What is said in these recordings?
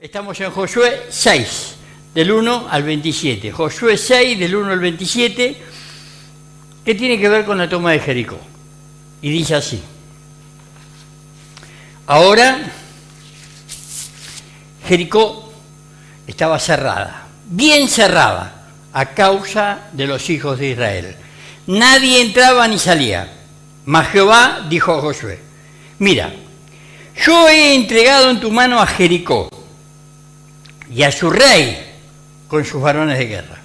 Estamos en Josué 6, del 1 al 27. Josué 6, del 1 al 27, que tiene que ver con la toma de Jericó. Y dice así: ahora Jericó estaba cerrada, bien cerrada, a causa de los hijos de Israel. Nadie entraba ni salía. Mas Jehová dijo a Josué: mira, yo he entregado en tu mano a Jericó y a su rey con sus varones de guerra.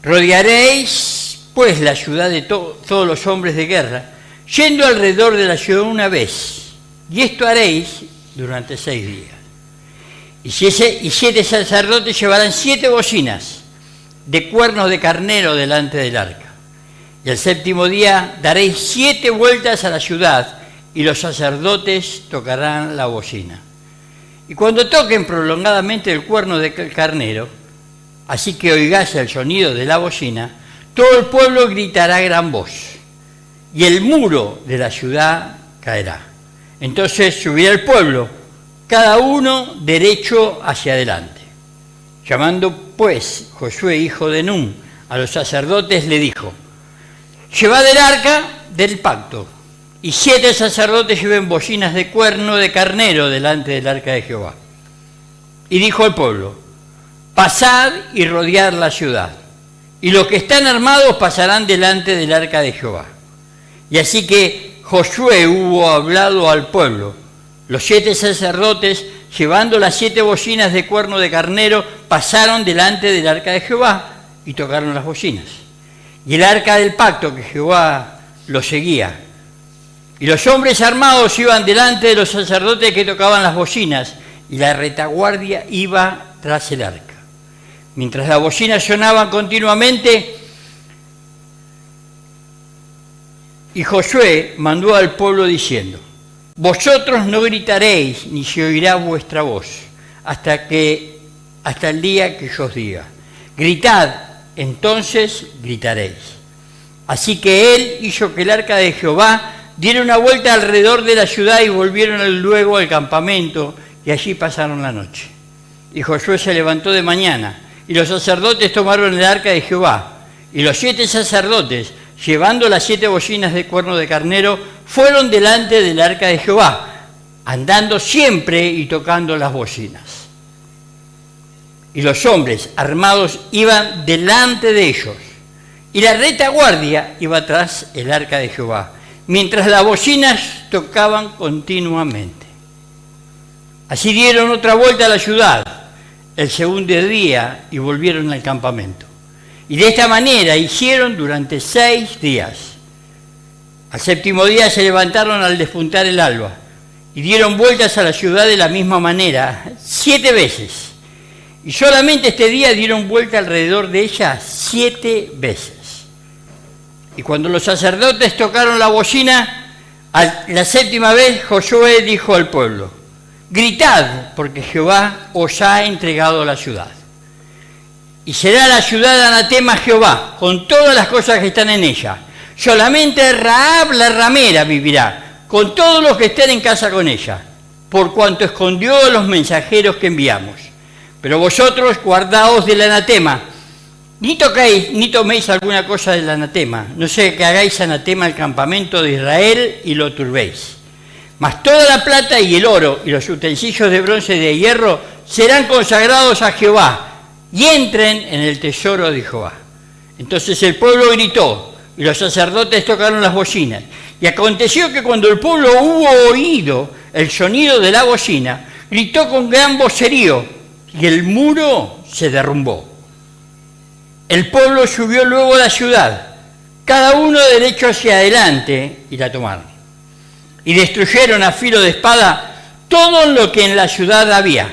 Rodearéis pues la ciudad de todos los hombres de guerra, yendo alrededor de la ciudad una vez, y esto haréis durante 6 días. Y 7 sacerdotes llevarán 7 bocinas de cuernos de carnero delante del arca. Y el 7º día daréis 7 vueltas a la ciudad, y los sacerdotes tocarán la bocina. Y cuando toquen prolongadamente el cuerno de carnero, así que oigáis el sonido de la bocina, todo el pueblo gritará a gran voz, y el muro de la ciudad caerá. Entonces subirá el pueblo, cada uno derecho hacia adelante. Llamando pues Josué, hijo de Nun, a los sacerdotes, le dijo: llevad el arca del pacto, y 7 sacerdotes lleven bocinas de cuerno de carnero delante del arca de Jehová. Y dijo al pueblo: pasad y rodead la ciudad, y los que están armados pasarán delante del arca de Jehová. Y así que Josué hubo hablado al pueblo, los 7 sacerdotes, llevando las 7 bocinas de cuerno de carnero, pasaron delante del arca de Jehová y tocaron las bocinas. Y el arca del pacto que Jehová lo seguía. Y los hombres armados iban delante de los sacerdotes que tocaban las bocinas, y la retaguardia iba tras el arca. Mientras las bocinas sonaban continuamente, y Josué mandó al pueblo diciendo: vosotros no gritaréis, ni se oirá vuestra voz, hasta el día que yo os diga. Gritad, entonces gritaréis. Así que él hizo que el arca de Jehová dieron una vuelta alrededor de la ciudad y volvieron luego al campamento, y allí pasaron la noche. Y Josué se levantó de mañana, y los sacerdotes tomaron el arca de Jehová, y los 7 sacerdotes, llevando las 7 bocinas de cuerno de carnero, fueron delante del arca de Jehová, andando siempre y tocando las bocinas. Y los hombres armados iban delante de ellos, y la retaguardia iba tras el arca de Jehová, mientras las bocinas tocaban continuamente. Así dieron otra vuelta a la ciudad el 2º día y volvieron al campamento. Y de esta manera hicieron durante 6 días. Al 7º día se levantaron al despuntar el alba y dieron vueltas a la ciudad de la misma manera 7 veces. Y solamente este día dieron vuelta alrededor de ella 7 veces. Y cuando los sacerdotes tocaron la bocina, la 7ª vez, Josué dijo al pueblo: gritad, porque Jehová os ha entregado la ciudad. Y será la ciudad anatema a Jehová, con todas las cosas que están en ella. Solamente Rahab la ramera vivirá, con todos los que estén en casa con ella, por cuanto escondió a los mensajeros que enviamos. Pero vosotros guardaos del anatema, ni toquéis ni toméis alguna cosa del anatema, no sea que hagáis anatema al campamento de Israel y lo turbéis. Mas toda la plata y el oro y los utensilios de bronce y de hierro serán consagrados a Jehová, y entren en el tesoro de Jehová. Entonces el pueblo gritó, y los sacerdotes tocaron las bocinas. Y aconteció que cuando el pueblo hubo oído el sonido de la bocina, gritó con gran vocerío, y el muro se derrumbó. El pueblo subió luego a la ciudad, cada uno derecho hacia adelante, y la tomaron. Y destruyeron a filo de espada todo lo que en la ciudad había,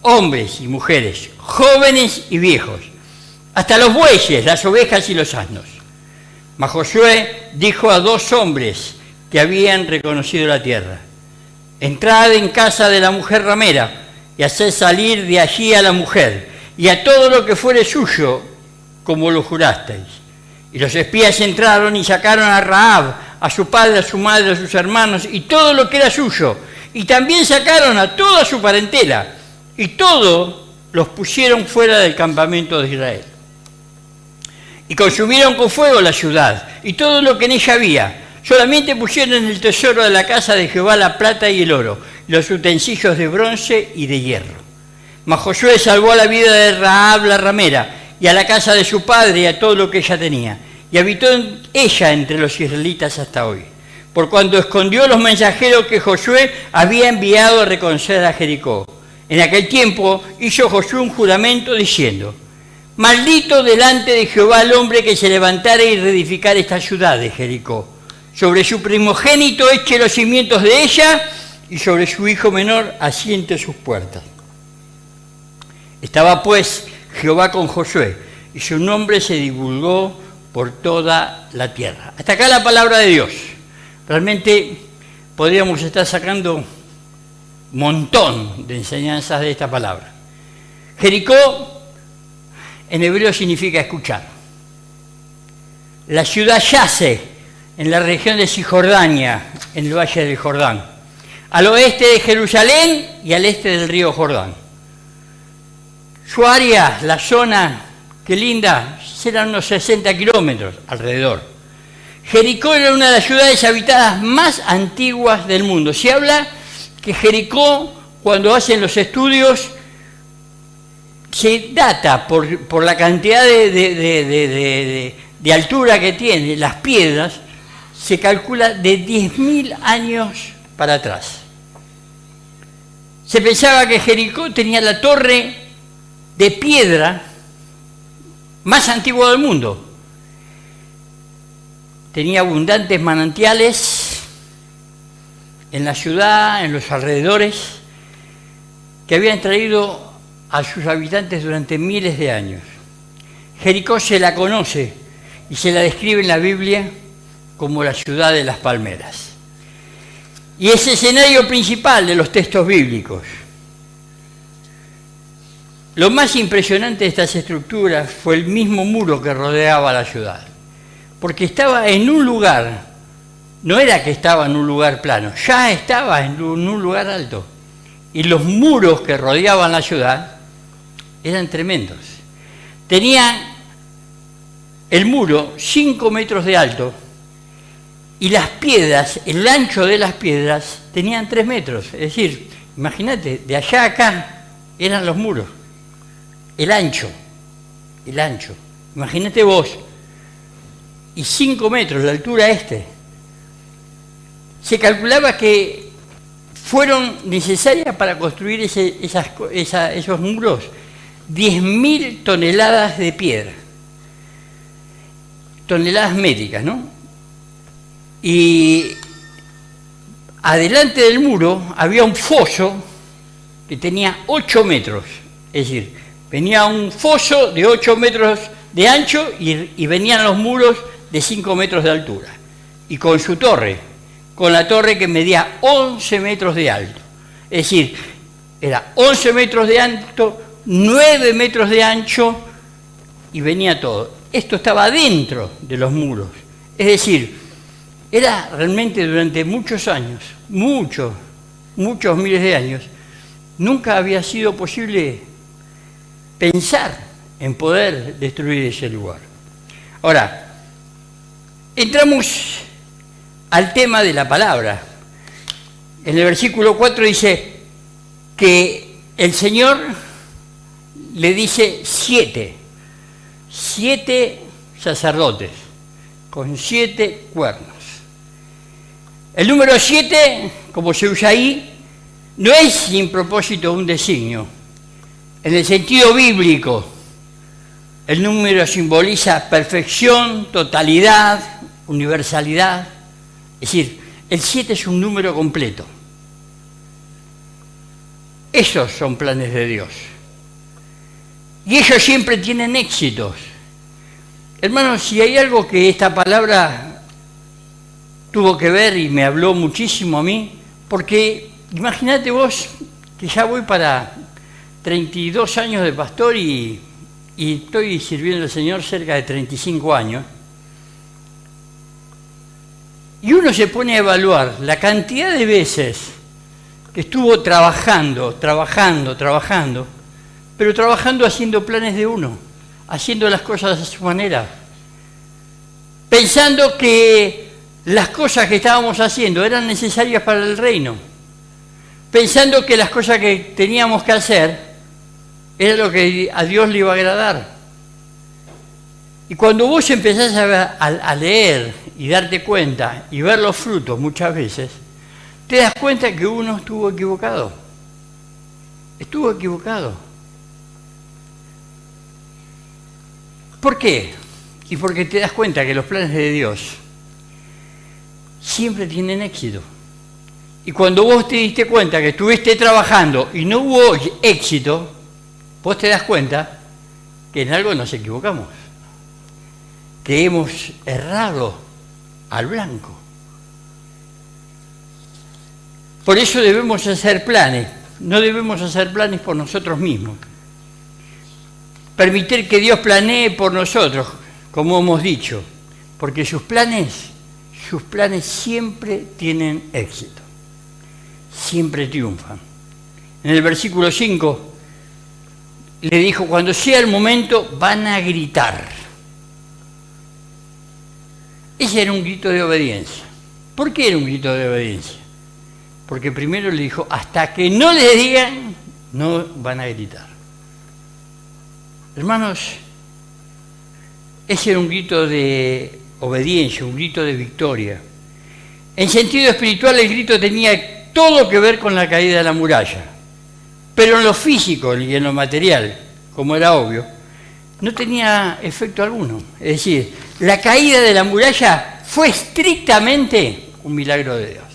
hombres y mujeres, jóvenes y viejos, hasta los bueyes, las ovejas y los asnos. Mas Josué dijo a 2 hombres que habían reconocido la tierra: entrad en casa de la mujer ramera, y haced salir de allí a la mujer, y a todo lo que fuere suyo, como lo jurasteis. Y los espías entraron y sacaron a Rahab, a su padre, a su madre, a sus hermanos, y todo lo que era suyo, y también sacaron a toda su parentela, y todos los pusieron fuera del campamento de Israel. Y consumieron con fuego la ciudad y todo lo que en ella había. Solamente pusieron en el tesoro de la casa de Jehová la plata y el oro, los utensilios de bronce y de hierro. Mas Josué salvó la vida de Rahab la ramera, y a la casa de su padre y a todo lo que ella tenía, y habitó ella entre los israelitas hasta hoy, por cuanto escondió los mensajeros que Josué había enviado a reconocer a Jericó. En aquel tiempo hizo Josué un juramento diciendo: maldito delante de Jehová el hombre que se levantara y reedificara esta ciudad de Jericó. Sobre su primogénito eche los cimientos de ella, y sobre su hijo menor asiente sus puertas. Estaba pues Jehová con Josué, y su nombre se divulgó por toda la tierra. Hasta acá la palabra de Dios. Realmente podríamos estar sacando un montón de enseñanzas de esta palabra. Jericó en hebreo significa escuchar. La ciudad yace en la región de Cisjordania, en el valle del Jordán, al oeste de Jerusalén y al este del río Jordán. Su área, la zona, qué linda, eran unos 60 kilómetros alrededor. Jericó era una de las ciudades habitadas más antiguas del mundo. Se habla que Jericó, cuando hacen los estudios, se data por la cantidad de altura que tiene, las piedras, se calcula de 10.000 años para atrás. Se pensaba que Jericó tenía la torre de piedra más antigua del mundo. Tenía abundantes manantiales en la ciudad, en los alrededores, que habían traído a sus habitantes durante miles de años. Jericó se la conoce y se la describe en la Biblia como la ciudad de las palmeras. Y es escenario principal de los textos bíblicos. Lo más impresionante de estas estructuras fue el mismo muro que rodeaba la ciudad, porque estaba en un lugar, no era que estaba en un lugar plano, ya estaba en un lugar alto, y los muros que rodeaban la ciudad eran tremendos. Tenía el muro 5 metros de alto, y las piedras, el ancho de las piedras, tenían 3 metros, es decir, imagínate, de allá a acá eran los muros. El ancho, imagínate vos, y 5 metros la altura Se calculaba que fueron necesarias para construir esos muros 10.000 toneladas de piedra, toneladas métricas, ¿no? Y adelante del muro había un foso que tenía 8 metros, es decir, venía un foso de 8 metros de ancho y venían los muros de 5 metros de altura. Y con su torre, con la torre que medía 11 metros de alto. Es decir, era 11 metros de alto, 9 metros de ancho y venía todo. Esto estaba dentro de los muros. Es decir, era realmente durante muchos años, muchos miles de años, nunca había sido posible pensar en poder destruir ese lugar. Ahora, entramos al tema de la palabra. En el versículo 4 dice que el Señor le dice 7 sacerdotes con 7 cuernos. El número 7, como se usa ahí, no es sin propósito un designio. En el sentido bíblico, el número simboliza perfección, totalidad, universalidad. Es decir, el 7 es un número completo. Esos son planes de Dios. Y ellos siempre tienen éxitos. Hermanos, si hay algo que esta palabra tuvo que ver y me habló muchísimo a mí, porque imagínate vos que ya voy para 32 años de pastor y estoy sirviendo al Señor cerca de 35 años. Y uno se pone a evaluar la cantidad de veces que estuvo trabajando, pero trabajando haciendo planes de uno, haciendo las cosas a su manera, pensando que las cosas que estábamos haciendo eran necesarias para el reino, pensando que las cosas que teníamos que hacer era lo que a Dios le iba a agradar. Y cuando vos empezás a leer y darte cuenta y ver los frutos muchas veces, te das cuenta que uno estuvo equivocado. Estuvo equivocado. ¿Por qué? Y porque te das cuenta que los planes de Dios siempre tienen éxito. Y cuando vos te diste cuenta que estuviste trabajando y no hubo éxito, vos te das cuenta que en algo nos equivocamos, que hemos errado al blanco. Por eso debemos hacer planes, no debemos hacer planes por nosotros mismos. Permitir que Dios planee por nosotros, como hemos dicho, porque sus planes siempre tienen éxito, siempre triunfan. En el versículo 5 le dijo, cuando sea el momento van a gritar. Ese era un grito de obediencia. ¿Por qué era un grito de obediencia? Porque primero le dijo, hasta que no les digan, no van a gritar. Hermanos, ese era un grito de obediencia, un grito de victoria. En sentido espiritual, el grito tenía todo que ver con la caída de la muralla. Pero en lo físico y en lo material, como era obvio, no tenía efecto alguno. Es decir, la caída de la muralla fue estrictamente un milagro de Dios.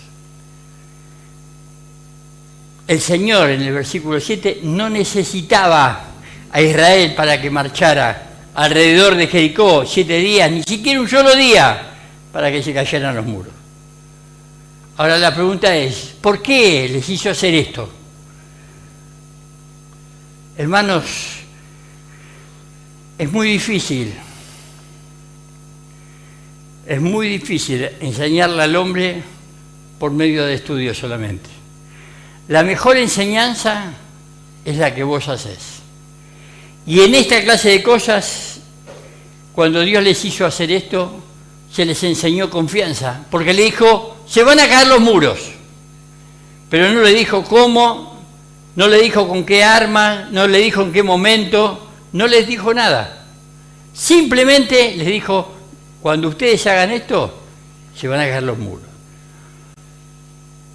El Señor, en el versículo 7, no necesitaba a Israel para que marchara alrededor de Jericó 7 días, ni siquiera un solo día, para que se cayeran los muros. Ahora la pregunta es, ¿por qué les hizo hacer esto? Hermanos, es muy difícil enseñarle al hombre por medio de estudios solamente. La mejor enseñanza es la que vos hacés. Y en esta clase de cosas, cuando Dios les hizo hacer esto, se les enseñó confianza, porque le dijo, se van a caer los muros. Pero no le dijo cómo, no le dijo con qué arma, no le dijo en qué momento, no les dijo nada. Simplemente les dijo, cuando ustedes hagan esto, se van a caer los muros.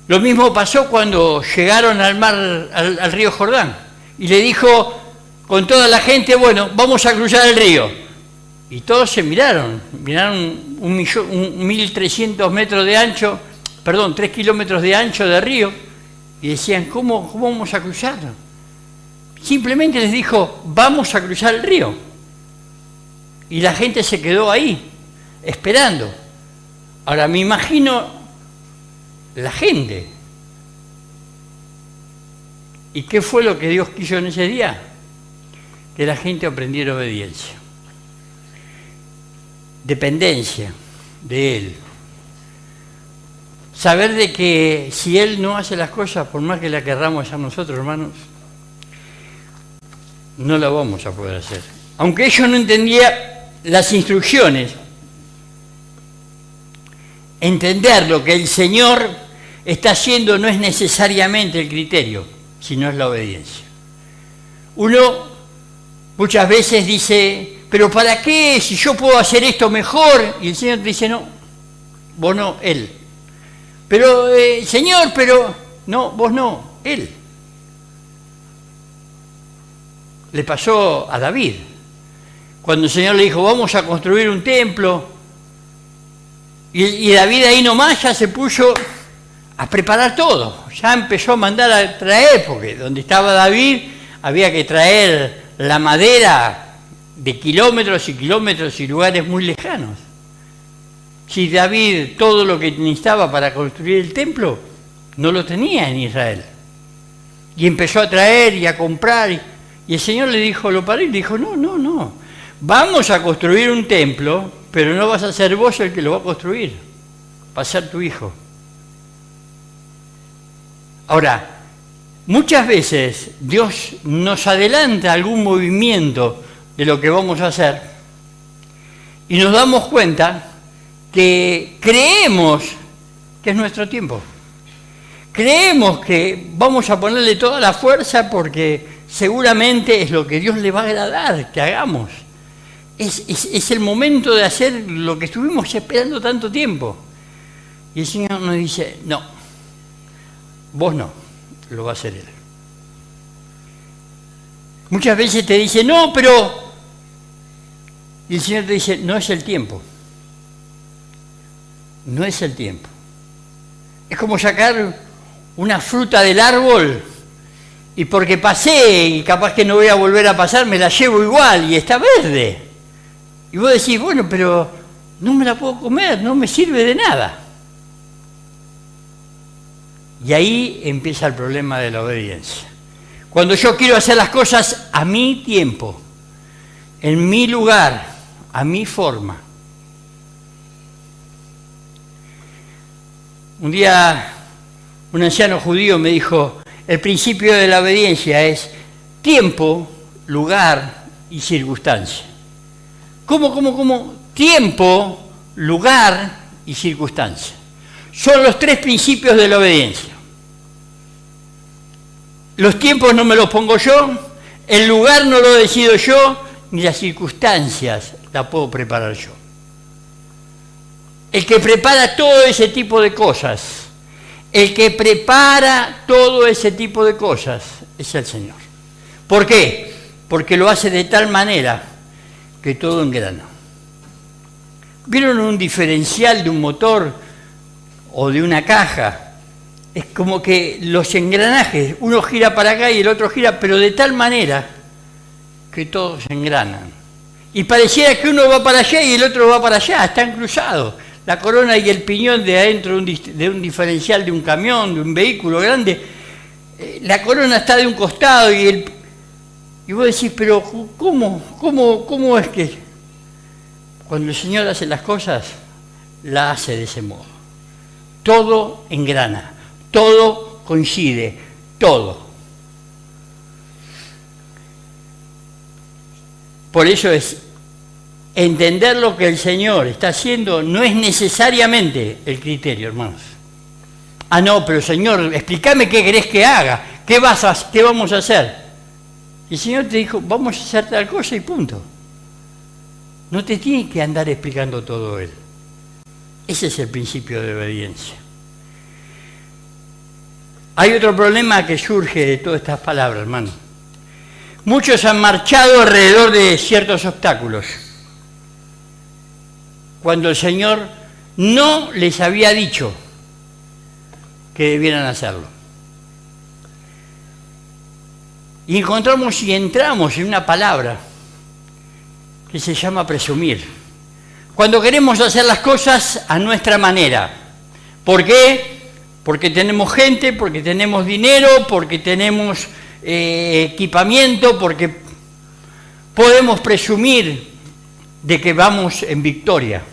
Lo mismo pasó cuando llegaron al mar, al río Jordán, y le dijo con toda la gente, bueno, vamos a cruzar el río. Y todos se miraron 1.300 metros de ancho, 3 kilómetros de ancho de río, y decían, ¿cómo vamos a cruzar? Simplemente les dijo, vamos a cruzar el río. Y la gente se quedó ahí, esperando. Ahora me imagino la gente. ¿Y qué fue lo que Dios quiso en ese día? Que la gente aprendiera obediencia, dependencia de Él. Saber de que si Él no hace las cosas, por más que las querramos hacer nosotros, hermanos, no la vamos a poder hacer. Aunque ellos no entendían las instrucciones, entender lo que el Señor está haciendo no es necesariamente el criterio, sino es la obediencia. Uno muchas veces dice, ¿pero para qué? Si yo puedo hacer esto mejor. Y el Señor te dice, no, vos no, Él. Pero, Señor, pero, no, vos no, Él. Le pasó a David. Cuando el Señor le dijo, vamos a construir un templo, y David ahí nomás ya se puso a preparar todo. Ya empezó a mandar a traer, porque donde estaba David había que traer la madera de kilómetros y kilómetros y lugares muy lejanos. Si David todo lo que necesitaba para construir el templo, no lo tenía en Israel. Y empezó a traer y a comprar, y el Señor le dijo, lo paró y le dijo, no, vamos a construir un templo, pero no vas a ser vos el que lo va a construir, va a ser tu hijo. Ahora, Muchas veces Dios nos adelanta algún movimiento de lo que vamos a hacer y nos damos cuenta que creemos que es nuestro tiempo. Creemos que vamos a ponerle toda la fuerza porque seguramente es lo que Dios le va a agradar que hagamos. Es el momento de hacer lo que estuvimos esperando tanto tiempo. Y el Señor nos dice, no, vos no, lo va a hacer Él. Muchas veces te dice, no, pero... Y el Señor te dice, no es el tiempo. No es el tiempo. Es como sacar una fruta del árbol y porque pasé y capaz que no voy a volver a pasar, me la llevo igual y está verde. Y vos decís, bueno, pero no me la puedo comer, no me sirve de nada. Y ahí empieza el problema de la obediencia. Cuando yo quiero hacer las cosas a mi tiempo, en mi lugar, a mi forma. Un día un anciano judío me dijo, el principio de la obediencia es tiempo, lugar y circunstancia. ¿Cómo? Tiempo, lugar y circunstancia. Son los tres principios de la obediencia. Los tiempos no me los pongo yo, el lugar no lo decido yo, ni las circunstancias las puedo preparar yo. El que prepara todo ese tipo de cosas, es el Señor. ¿Por qué? Porque lo hace de tal manera que todo engrana. ¿Vieron un diferencial de un motor o de una caja? Es como que los engranajes, uno gira para acá y el otro gira, pero de tal manera que todos engranan. Y pareciera que uno va para allá y el otro va para allá, están cruzados. La corona y el piñón de adentro de un diferencial de un camión, de un vehículo grande, la corona está de un costado y vos decís, pero ¿cómo es que cuando el Señor hace las cosas, la hace de ese modo? Todo engrana, todo coincide, todo. Por eso es entender lo que el Señor está haciendo no es necesariamente el criterio, hermanos. Ah, no, pero Señor, explícame qué querés que haga, qué vamos a hacer. Y el Señor te dijo, vamos a hacer tal cosa y punto. No te tiene que andar explicando todo Él. Ese es el principio de obediencia. Hay otro problema que surge de todas estas palabras, hermano. Muchos han marchado alrededor de ciertos obstáculos, cuando el Señor no les había dicho que debieran hacerlo. Y encontramos y entramos en una palabra que se llama presumir. Cuando queremos hacer las cosas a nuestra manera. ¿Por qué? Porque tenemos gente, porque tenemos dinero, porque tenemos equipamiento, porque podemos presumir de que vamos en victoria.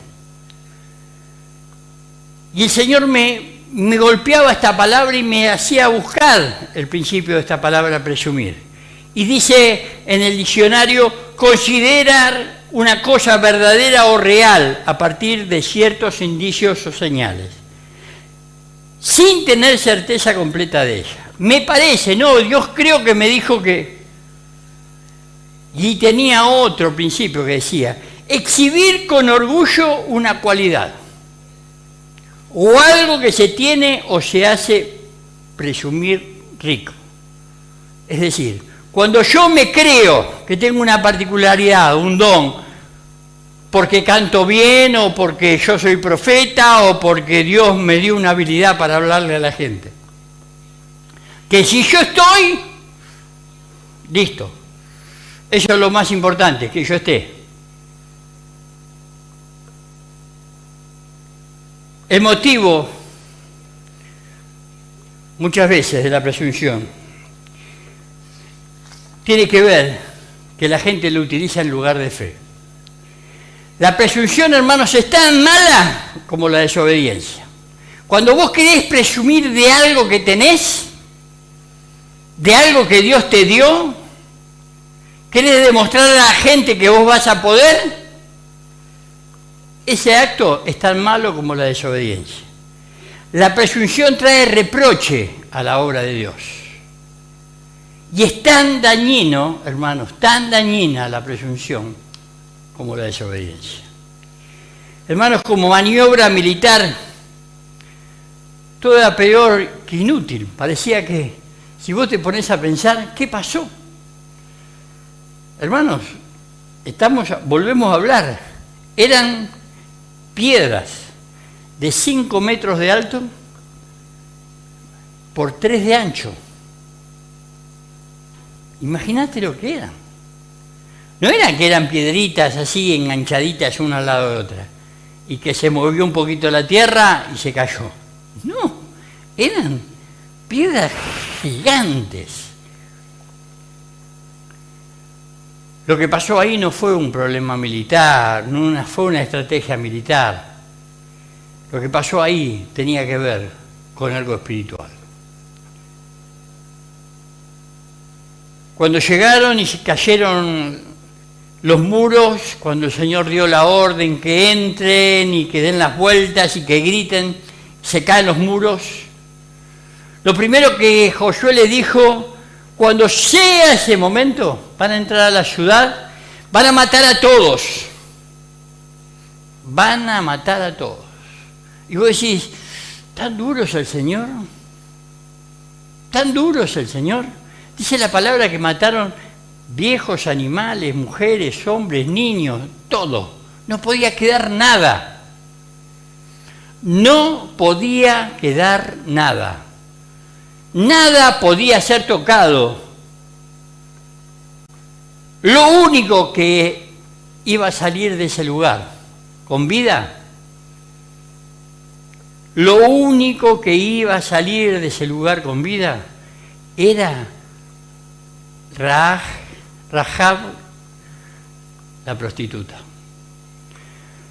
Y el Señor me golpeaba esta palabra y me hacía buscar el principio de esta palabra presumir. Y dice en el diccionario, considerar una cosa verdadera o real a partir de ciertos indicios o señales, sin tener certeza completa de ella. Me parece, no, Dios creo que me dijo que... Y tenía otro principio que decía, exhibir con orgullo una cualidad, o algo que se tiene o se hace presumir rico. Es decir, cuando yo me creo que tengo una particularidad, un don, porque canto bien, o porque yo soy profeta, o porque Dios me dio una habilidad para hablarle a la gente, que si yo estoy, listo. Eso es lo más importante, que yo esté. El motivo, muchas veces, de la presunción, tiene que ver que la gente lo utiliza en lugar de fe. La presunción, hermanos, es tan mala como la desobediencia. Cuando vos querés presumir de algo que tenés, de algo que Dios te dio? ¿Querés demostrar a la gente que vos vas a poder? Ese acto es tan malo como la desobediencia. La presunción trae reproche a la obra de Dios. Y es tan dañino, hermanos, tan dañina la presunción como la desobediencia. Hermanos, como maniobra militar, todo era peor que inútil. Parecía que, si vos te pones a pensar, ¿qué pasó? Hermanos, volvemos a hablar. Eran piedras de 5 metros de alto por 3 de ancho. Imagínate lo que eran. No eran que eran piedritas así enganchaditas una al lado de otra y que se movió un poquito la tierra y se cayó. No, eran piedras gigantes. Lo que pasó ahí no fue un problema militar, no fue una estrategia militar. Lo que pasó ahí tenía que ver con algo espiritual. Cuando llegaron y se cayeron los muros, cuando el Señor dio la orden que entren y que den las vueltas y que griten, se caen los muros. Lo primero que Josué le dijo: cuando sea ese momento, van a entrar a la ciudad, van a matar a todos. Van a matar a todos. Y vos decís, ¿tan duro es el Señor? ¿Tan duro es el Señor? Dice la palabra que mataron viejos, animales, mujeres, hombres, niños, todo. No podía quedar nada. No podía quedar nada. Nada podía ser tocado. Lo único que iba a salir de ese lugar con vida, lo único que iba a salir de ese lugar con vida era Rahab, la prostituta.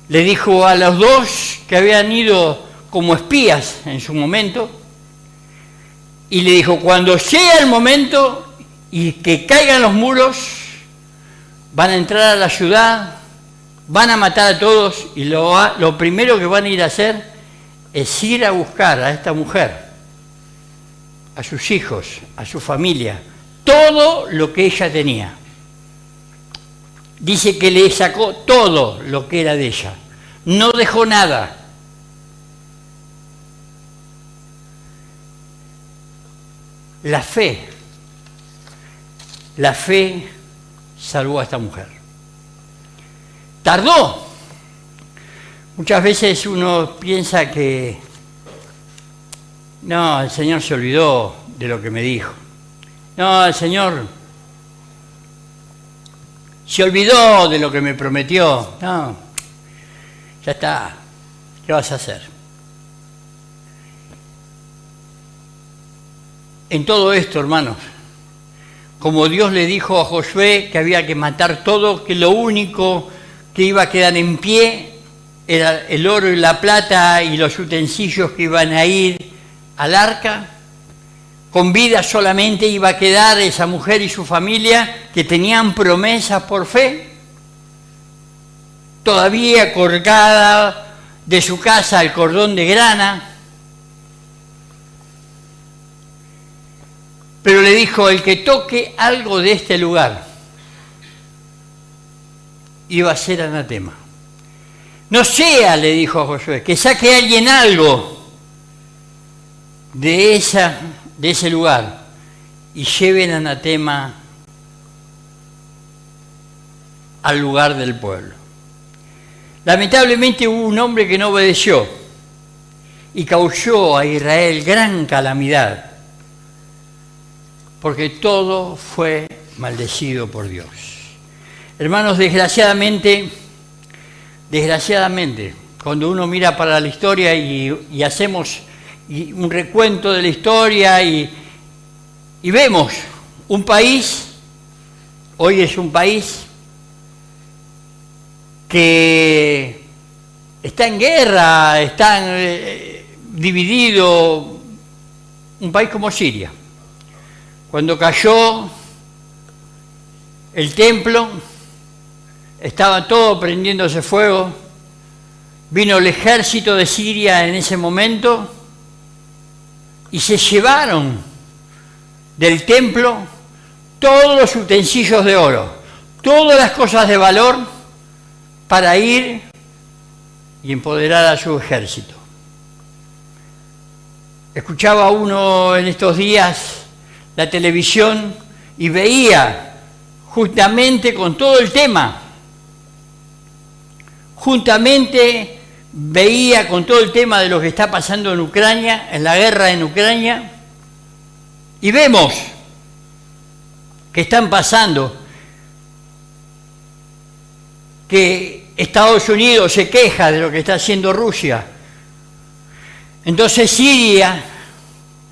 Le dijo a los dos que habían ido como espías en su momento, y le dijo: cuando sea el momento y que caigan los muros, van a entrar a la ciudad, van a matar a todos, y lo primero que van a ir a hacer es ir a buscar a esta mujer, a sus hijos, a su familia, todo lo que ella tenía. Dice que le sacó todo lo que era de ella, no dejó nada. La fe salvó a esta mujer. Tardó. Muchas veces uno piensa que no, el Señor se olvidó de lo que me dijo. No, el Señor se olvidó de lo que me prometió. No, ya está. ¿Qué vas a hacer? En todo esto, hermanos, como Dios le dijo a Josué que había que matar todo, que lo único que iba a quedar en pie era el oro y la plata y los utensilios que iban a ir al arca, con vida solamente iba a quedar esa mujer y su familia que tenían promesas por fe, todavía colgada de su casa el cordón de grana. Pero le dijo: el que toque algo de este lugar iba a ser anatema. No sea, le dijo a Josué, que saque alguien algo de ese lugar y lleven anatema al lugar del pueblo. Lamentablemente hubo un hombre que no obedeció y causó a Israel gran calamidad, porque todo fue maldecido por Dios. Hermanos, desgraciadamente, cuando uno mira para la historia y hacemos un recuento de la historia y vemos un país, hoy es un país que está en guerra, está dividido, un país como Siria. Cuando cayó el templo, estaba todo prendiéndose fuego, vino el ejército de Siria en ese momento y se llevaron del templo todos los utensilios de oro, todas las cosas de valor para ir y empoderar a su ejército. Escuchaba uno en estos días la televisión y veía juntamente con todo el tema, veía con todo el tema de lo que está pasando en Ucrania, en la guerra en Ucrania, y vemos que están pasando, que Estados Unidos se queja de lo que está haciendo Rusia. Entonces Siria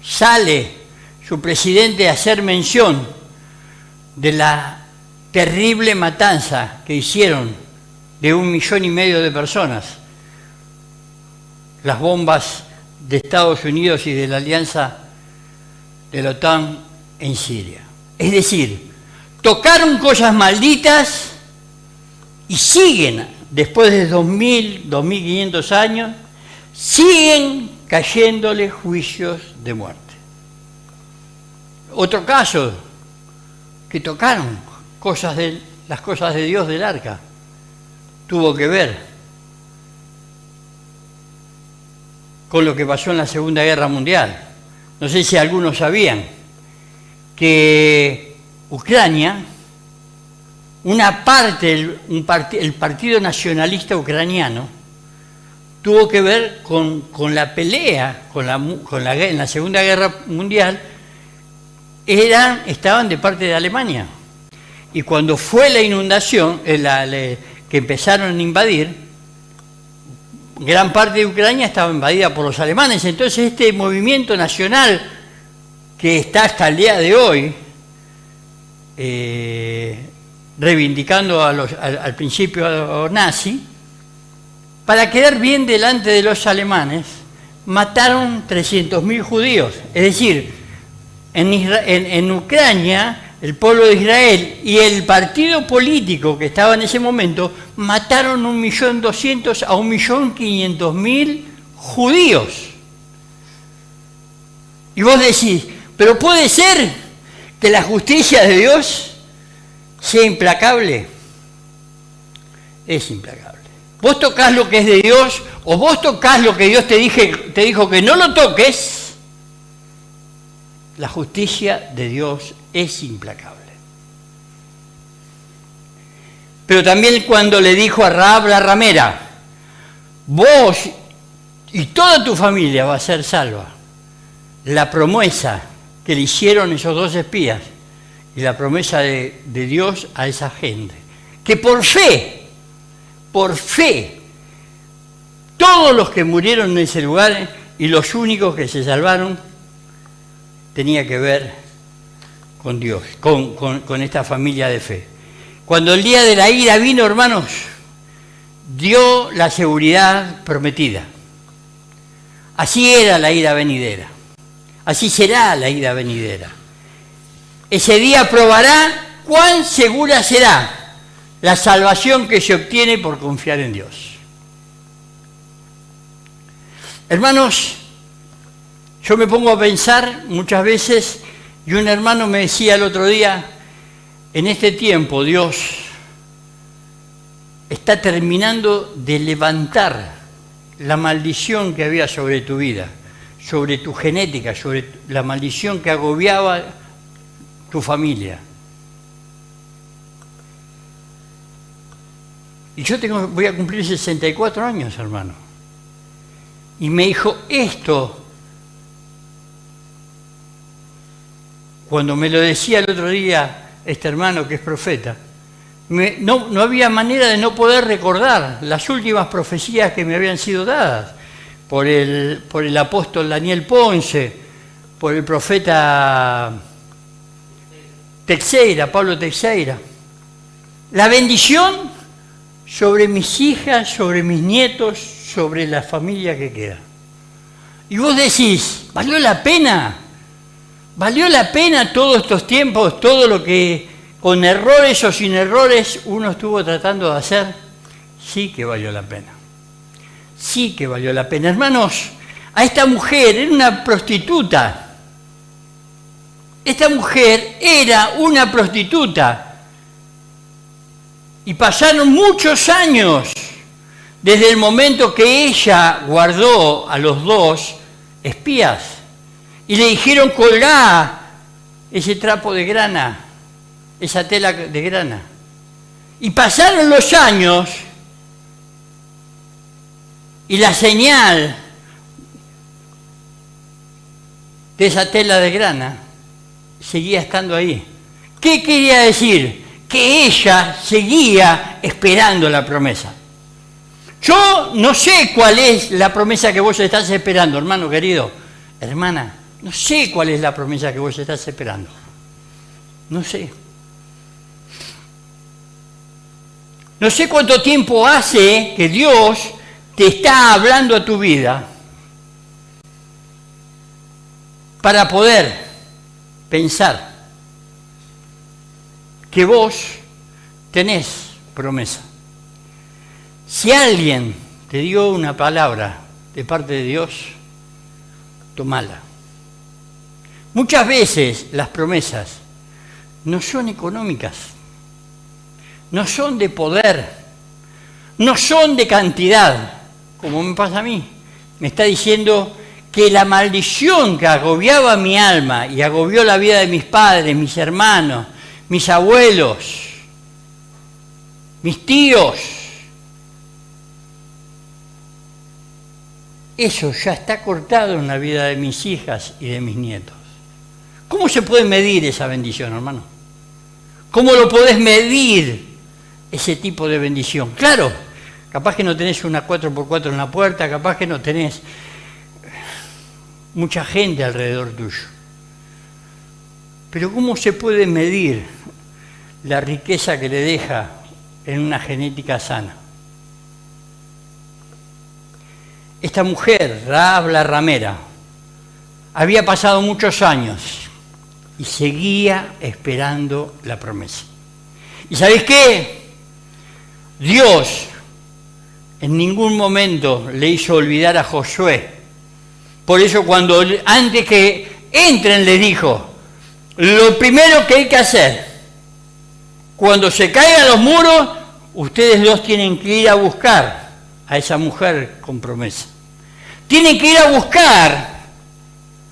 sale su presidente a hacer mención de la terrible matanza que hicieron de 1,5 millones de personas, las bombas de Estados Unidos y de la alianza de la OTAN en Siria. Es decir, tocaron cosas malditas y siguen, después de 2.500 años, siguen cayéndole juicios de muerte. Otro caso, que tocaron las cosas de Dios del arca, tuvo que ver con lo que pasó en la Segunda Guerra Mundial. No sé si algunos sabían que Ucrania, una parte, el Partido Nacionalista Ucraniano, tuvo que ver con la pelea en la Segunda Guerra Mundial, estaban de parte de Alemania. Y cuando fue la inundación, que empezaron a invadir, gran parte de Ucrania estaba invadida por los alemanes. Entonces este movimiento nacional que está hasta el día de hoy, reivindicando al principio nazi, para quedar bien delante de los alemanes, mataron 300.000 judíos. Es decir, en Ucrania, el pueblo de Israel y el partido político que estaba en ese momento mataron 1.200.000 a 1.500.000 judíos. Y vos decís, pero puede ser que la justicia de Dios sea implacable. Es implacable. Vos tocás lo que es de Dios, o vos tocás lo que Dios te dijo que no lo toques, la justicia de Dios es implacable. Pero también cuando le dijo a Rahab la ramera, vos y toda tu familia va a ser salva, la promesa que le hicieron esos 2 espías y la promesa de Dios a esa gente, que por fe, todos los que murieron en ese lugar y los únicos que se salvaron, tenía que ver con Dios, con esta familia de fe. Cuando el día de la ira vino, hermanos, dio la seguridad prometida. Así era la ira venidera. Así será la ira venidera. Ese día probará cuán segura será la salvación que se obtiene por confiar en Dios. Hermanos, yo me pongo a pensar muchas veces, y un hermano me decía el otro día, en este tiempo Dios está terminando de levantar la maldición que había sobre tu vida, sobre tu genética, sobre la maldición que agobiaba tu familia. Y yo voy a cumplir 64 años, hermano. Y me dijo esto, cuando me lo decía el otro día este hermano que es profeta, no había manera de no poder recordar las últimas profecías que me habían sido dadas por el apóstol Daniel Ponce, por el profeta Teixeira, Pablo Teixeira. La bendición sobre mis hijas, sobre mis nietos, sobre la familia que queda. Y vos decís, ¿valió la pena? ¿Valió la pena todos estos tiempos, todo lo que con errores o sin errores uno estuvo tratando de hacer? Sí que valió la pena. Sí que valió la pena. Hermanos, a esta mujer era una prostituta. Esta mujer era una prostituta. Y pasaron muchos años desde el momento que ella guardó a los dos espías y le dijeron: colgá ese trapo de grana, esa tela de grana. Y pasaron los años y la señal de esa tela de grana seguía estando ahí. ¿Qué quería decir? Que ella seguía esperando la promesa. Yo no sé cuál es la promesa que vos estás esperando, hermano querido, hermana. No sé cuál es la promesa que vos estás esperando. No sé. No sé cuánto tiempo hace que Dios te está hablando a tu vida para poder pensar que vos tenés promesa. Si alguien te dio una palabra de parte de Dios, tomala. Muchas veces las promesas no son económicas, no son de poder, no son de cantidad, como me pasa a mí. Me está diciendo que la maldición que agobiaba mi alma y agobió la vida de mis padres, mis hermanos, mis abuelos, mis tíos, eso ya está cortado en la vida de mis hijas y de mis nietos. ¿Cómo se puede medir esa bendición, hermano? ¿Cómo lo podés medir, ese tipo de bendición? Claro, capaz que no tenés una 4x4 en la puerta, capaz que no tenés mucha gente alrededor tuyo. Pero ¿cómo se puede medir la riqueza que le deja en una genética sana? Esta mujer, Rahab la ramera, había pasado muchos años y seguía esperando la promesa. ¿Y sabéis qué? Dios en ningún momento le hizo olvidar a Josué. Por eso cuando antes que entren le dijo: lo primero que hay que hacer, cuando se caigan los muros, ustedes dos tienen que ir a buscar a esa mujer con promesa. Tienen que ir a buscar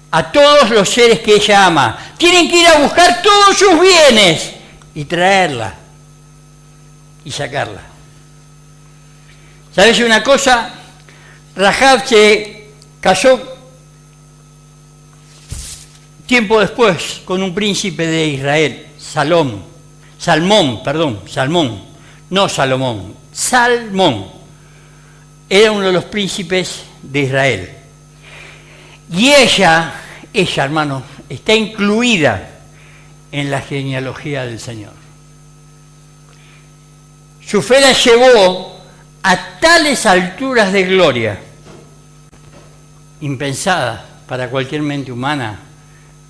a todos los seres que ella ama. Tienen que ir a buscar todos sus bienes y traerla y sacarla. ¿Sabes una cosa? Rahab se casó tiempo después con un príncipe de Israel, Salmón, era uno de los príncipes de Israel. Y ella, hermano, está incluida en la genealogía del Señor. Su fe la llevó a tales alturas de gloria, impensadas para cualquier mente humana,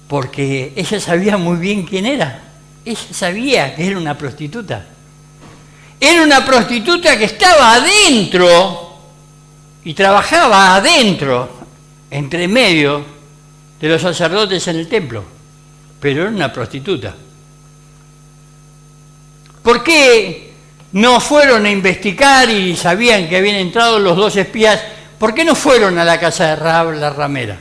porque ella sabía muy bien quién era. Ella sabía que era una prostituta. Era una prostituta que estaba adentro y trabajaba adentro, entre medio de los sacerdotes en el templo, pero era una prostituta. ¿Por qué no fueron a investigar y sabían que habían entrado los dos espías? ¿Por qué no fueron a la casa de Rahab la ramera?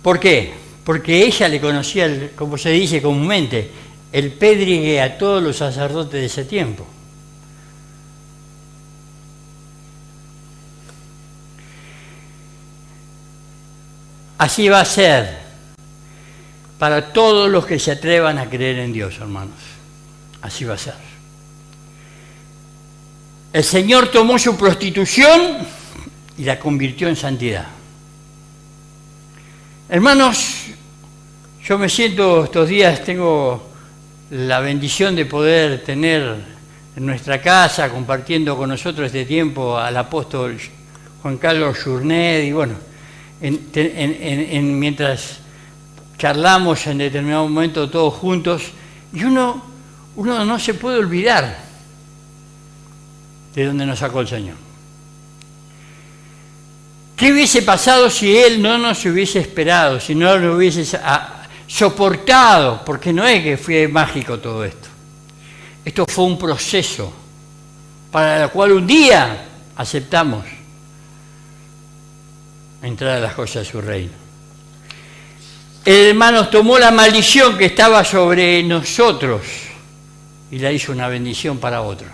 ¿Por qué? Porque ella le conocía, como se dice comúnmente, el pédigré a todos los sacerdotes de ese tiempo. Así va a ser para todos los que se atrevan a creer en Dios, hermanos. Así va a ser. El Señor tomó su prostitución y la convirtió en santidad. Hermanos, yo me siento estos días, tengo la bendición de poder tener en nuestra casa, compartiendo con nosotros este tiempo, al apóstol Juan Carlos Journet, y bueno, mientras charlamos en determinado momento todos juntos, y uno no se puede olvidar de dónde nos sacó el Señor. ¿Qué hubiese pasado si Él no nos hubiese esperado, si no lo hubiese soportado? Porque no es que fue mágico todo esto. Esto fue un proceso para el cual un día aceptamos entrar a las cosas de su reino. El hermano tomó la maldición que estaba sobre nosotros y la hizo una bendición para otros.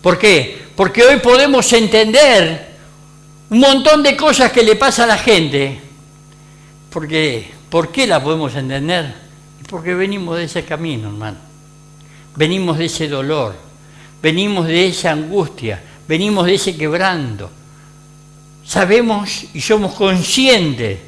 ¿Por qué? Porque hoy podemos entender un montón de cosas que le pasa a la gente. Porque, ¿por qué la podemos entender? Porque venimos de ese camino, hermano. Venimos de ese dolor, venimos de esa angustia, venimos de ese quebranto. Sabemos y somos conscientes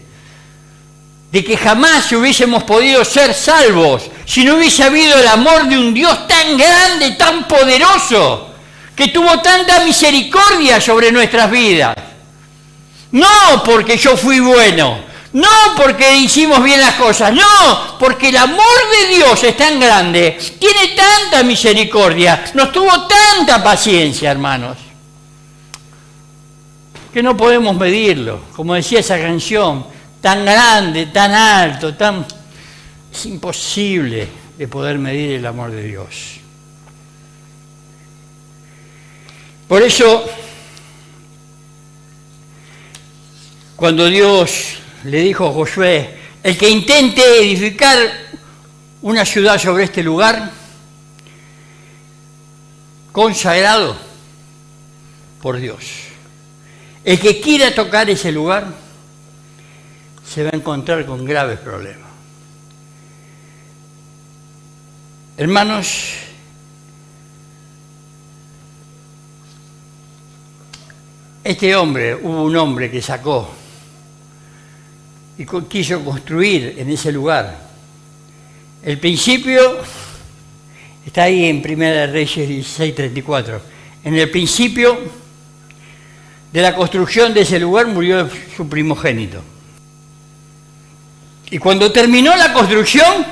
de que jamás hubiésemos podido ser salvos si no hubiese habido el amor de un Dios tan grande, tan poderoso, que tuvo tanta misericordia sobre nuestras vidas. No porque yo fui bueno, no porque hicimos bien las cosas, no, porque el amor de Dios es tan grande, tiene tanta misericordia, nos tuvo tanta paciencia, hermanos, que no podemos medirlo. Como decía esa canción, tan grande, tan alto, es imposible de poder medir el amor de Dios. Por eso, cuando Dios le dijo a Josué, el que intente edificar una ciudad sobre este lugar, consagrado por Dios, el que quiera tocar ese lugar, se va a encontrar con graves problemas. Hermanos, hubo un hombre que sacó y quiso construir en ese lugar. El principio está ahí en Primera de Reyes 16:34. En el principio de la construcción de ese lugar murió su primogénito. Y cuando terminó la construcción,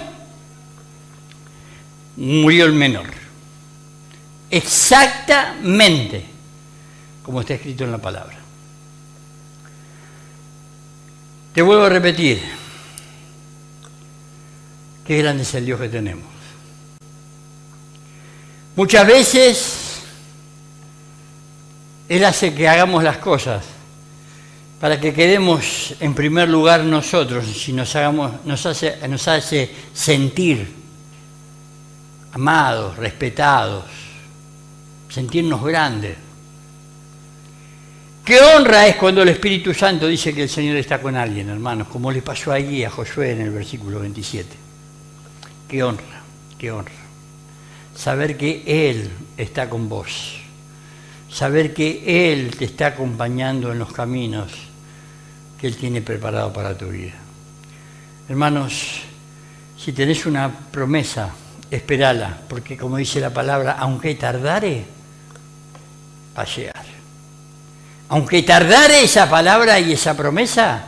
murió el menor. Exactamente como está escrito en la palabra. Te vuelvo a repetir, qué grande es el Dios que tenemos. Muchas veces Él hace que hagamos las cosas para que quedemos en primer lugar nosotros, y nos hace sentir amados, respetados, sentirnos grandes. Qué honra es cuando el Espíritu Santo dice que el Señor está con alguien, hermanos, como le pasó allí a Josué en el versículo 27. Qué honra, qué honra. Saber que Él está con vos. Saber que Él te está acompañando en los caminos que Él tiene preparado para tu vida. Hermanos, si tenés una promesa, esperala, porque como dice la palabra, aunque tardare, va a llegar. Aunque tardare esa palabra y esa promesa,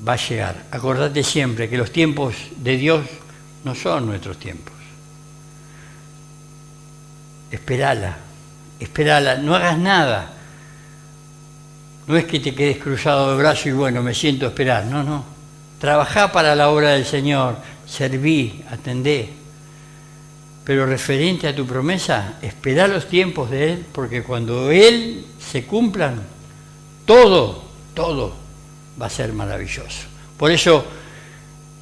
va a llegar. Acordate siempre que los tiempos de Dios no son nuestros tiempos. Esperala, esperala, no hagas nada. No es que te quedes cruzado de brazos y bueno, me siento a esperar. No, no. Trabajá para la obra del Señor, serví, atendé. Pero referente a tu promesa, esperá los tiempos de Él, porque cuando Él se cumplan, todo va a ser maravilloso. Por eso,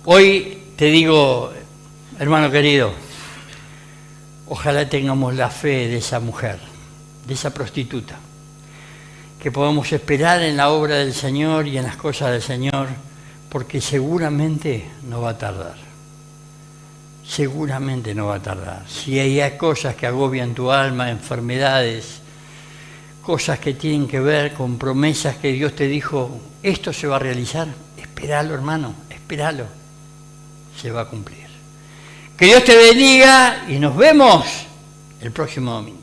hoy te digo, hermano querido, ojalá tengamos la fe de esa mujer, de esa prostituta, que podamos esperar en la obra del Señor y en las cosas del Señor, porque seguramente no va a tardar. Seguramente no va a tardar. Si hay cosas que agobian tu alma, enfermedades, cosas que tienen que ver con promesas que Dios te dijo, esto se va a realizar, espéralo, hermano, espéralo, se va a cumplir. Que Dios te bendiga y nos vemos el próximo domingo.